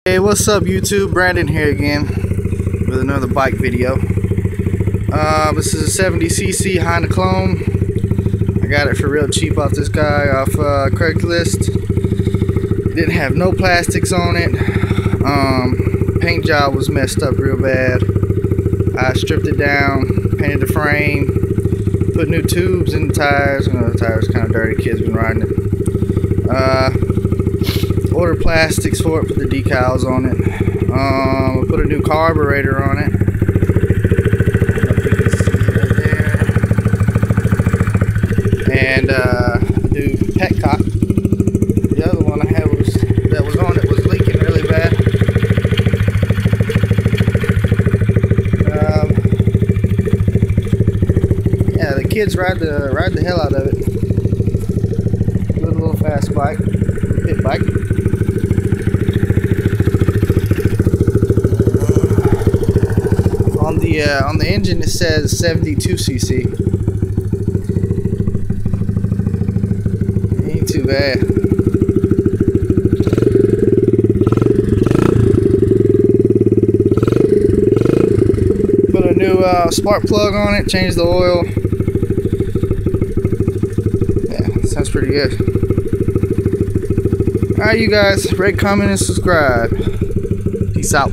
Hey, what's up YouTube? Brandon here again with another bike video. This is a 70cc Honda clone. I got it for real cheap off this guy off Craigslist. It didn't have no plastics on it. Paint job was messed up real bad. I stripped it down, painted the frame, put new tubes in the tires. You know, the tires kind of dirty, kids been riding it. Ordered plastics for it, put the decals on it. Put a new carburetor on it. And new petcock. The other one I had that was on it was leaking really bad. Yeah, the kids ride the hell out of it. Good little fast bike, pit bike. On the engine it says 72cc. Ain't too bad. Put a new spark plug on it, changed the oil. Yeah, sounds pretty good. Alright you guys, rate, comment, and subscribe. Peace out.